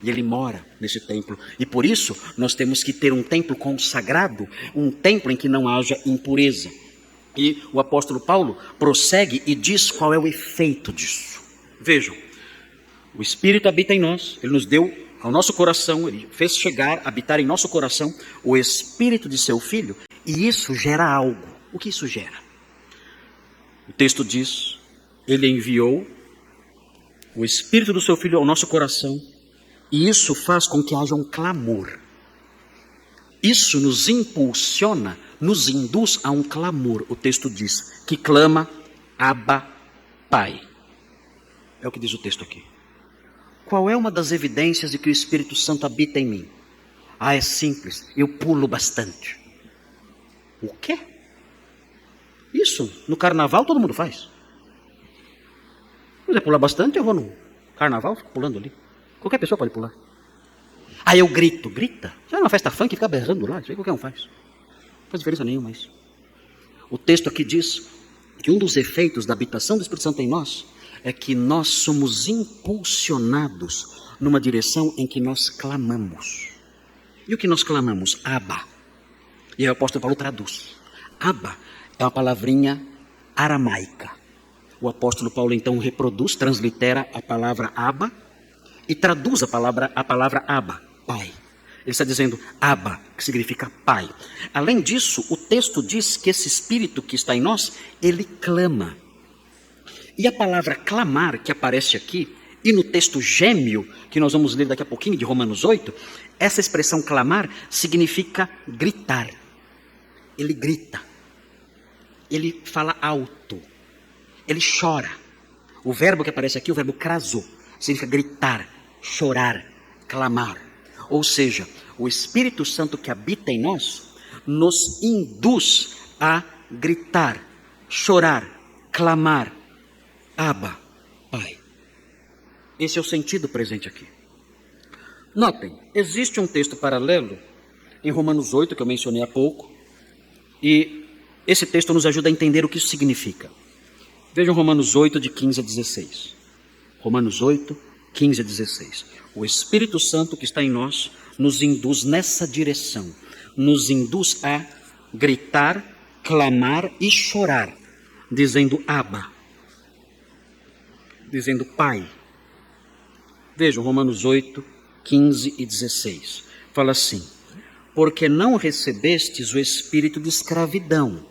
E ele mora nesse templo. E por isso nós temos que ter um templo consagrado, um templo em que não haja impureza. E o apóstolo Paulo prossegue e diz qual é o efeito disso. Vejam, o Espírito habita em nós, ele nos deu ao nosso coração, ele fez chegar, habitar em nosso coração o Espírito de seu Filho, e isso gera algo. O que isso gera? O texto diz, ele enviou o Espírito do seu Filho ao nosso coração, e isso faz com que haja um clamor. Isso nos impulsiona, nos induz a um clamor. O texto diz que clama, Abba, Pai. É o que diz o texto aqui. Qual é uma das evidências de que o Espírito Santo habita em mim? Ah, é simples, eu pulo bastante. O quê? Isso, no carnaval todo mundo faz. Se quiser pular bastante, eu vou no carnaval, fico pulando ali. Qualquer pessoa pode pular. Aí eu grito, grita. Você vai numa festa funk e fica berrando lá, isso aí qualquer um faz. Não faz diferença nenhuma isso. O texto aqui diz que um dos efeitos da habitação do Espírito Santo em nós é que nós somos impulsionados numa direção em que nós clamamos. E o que nós clamamos? Abba. E aí o apóstolo Paulo traduz. Abba é uma palavrinha aramaica. O apóstolo Paulo então reproduz, translitera a palavra Abba e traduz a palavra Abba, Pai. Ele está dizendo Abba, que significa Pai. Além disso, o texto diz que esse Espírito que está em nós, ele clama. E a palavra clamar, que aparece aqui, e no texto gêmeo, que nós vamos ler daqui a pouquinho, de Romanos 8, essa expressão clamar significa gritar. Ele grita. Ele fala alto. Ele chora. O verbo que aparece aqui, o verbo krazo, significa gritar, chorar, clamar. Ou seja, o Espírito Santo que habita em nós, nos induz a gritar, chorar, clamar, Abba, Pai. Esse é o sentido presente aqui. Notem, existe um texto paralelo em Romanos 8, que eu mencionei há pouco, e esse texto nos ajuda a entender o que isso significa. Vejam Romanos 8, de 15 a 16. Romanos 8, 15 a 16. O Espírito Santo que está em nós nos induz nessa direção. Nos induz a gritar, clamar e chorar, dizendo Abba, dizendo Pai. Vejam Romanos 8, 15 e 16. Fala assim: porque não recebestes o espírito de escravidão,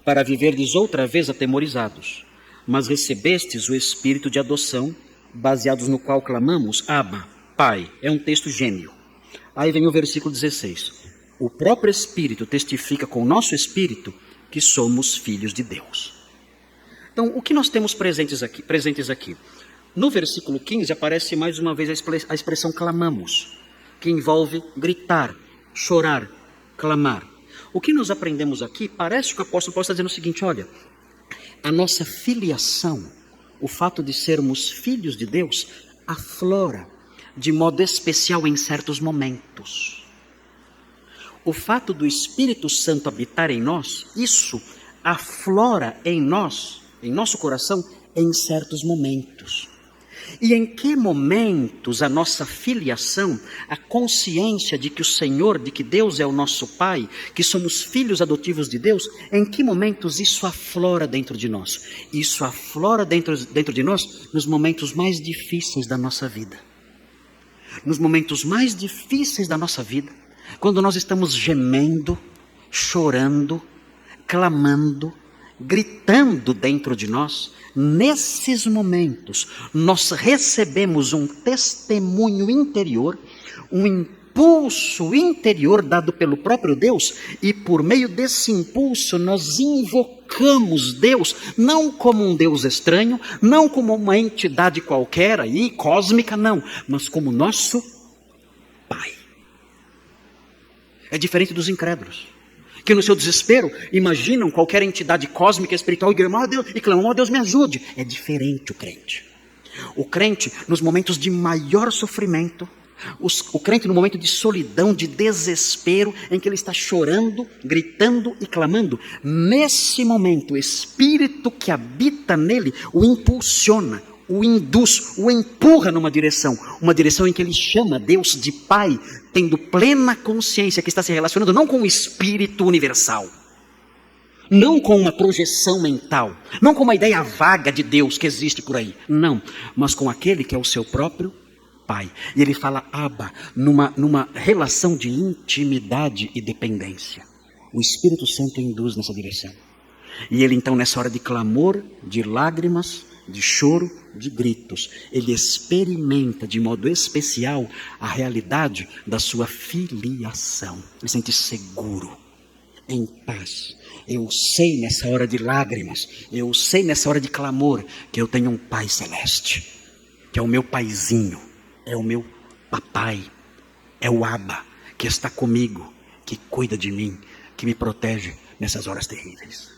para viverdes outra vez atemorizados, mas recebestes o espírito de adoção, baseados no qual clamamos, Abba, Pai. É um texto gêmeo. Aí vem o versículo 16. O próprio Espírito testifica com o nosso espírito que somos filhos de Deus. Então, o que nós temos presentes aqui? No versículo 15 aparece mais uma vez a expressão clamamos, que envolve gritar, chorar, clamar. O que nós aprendemos aqui, parece que o apóstolo Paulo está dizendo o seguinte: olha, a nossa filiação, o fato de sermos filhos de Deus, aflora de modo especial em certos momentos. O fato do Espírito Santo habitar em nós, isso aflora em nós, em nosso coração, em certos momentos. E em que momentos a nossa filiação, a consciência de que o Senhor, de que Deus é o nosso Pai, que somos filhos adotivos de Deus, em que momentos isso aflora dentro de nós? Isso aflora dentro de nós nos momentos mais difíceis da nossa vida. Nos momentos mais difíceis da nossa vida, quando nós estamos gemendo, chorando, clamando, gritando dentro de nós, nesses momentos nós recebemos um testemunho interior, um impulso interior dado pelo próprio Deus, e por meio desse impulso nós invocamos Deus, não como um Deus estranho, não como uma entidade qualquer aí, cósmica, não, mas como nosso Pai. É diferente dos incrédulos, que no seu desespero imaginam qualquer entidade cósmica, espiritual e clamam, ó Deus, me ajude. É diferente o crente. O crente, nos momentos de maior sofrimento, o crente no momento de solidão, de desespero, em que ele está chorando, gritando e clamando, nesse momento o Espírito que habita nele o impulsiona, o induz, o empurra numa direção. Uma direção em que ele chama Deus de Pai, tendo plena consciência que está se relacionando não com o Espírito universal, não com uma projeção mental, não com uma ideia vaga de Deus que existe por aí, não, mas com aquele que é o seu próprio Pai. E ele fala Abba, numa relação de intimidade e dependência. O Espírito Santo induz nessa direção. E ele então, nessa hora de clamor, de lágrimas, de choro, de gritos, ele experimenta de modo especial a realidade da sua filiação. Ele se sente seguro, em paz. Eu sei nessa hora de lágrimas, eu sei nessa hora de clamor, que eu tenho um Pai celeste, que é o meu paizinho, é o meu papai, é o Abba, que está comigo, que cuida de mim, que me protege nessas horas terríveis.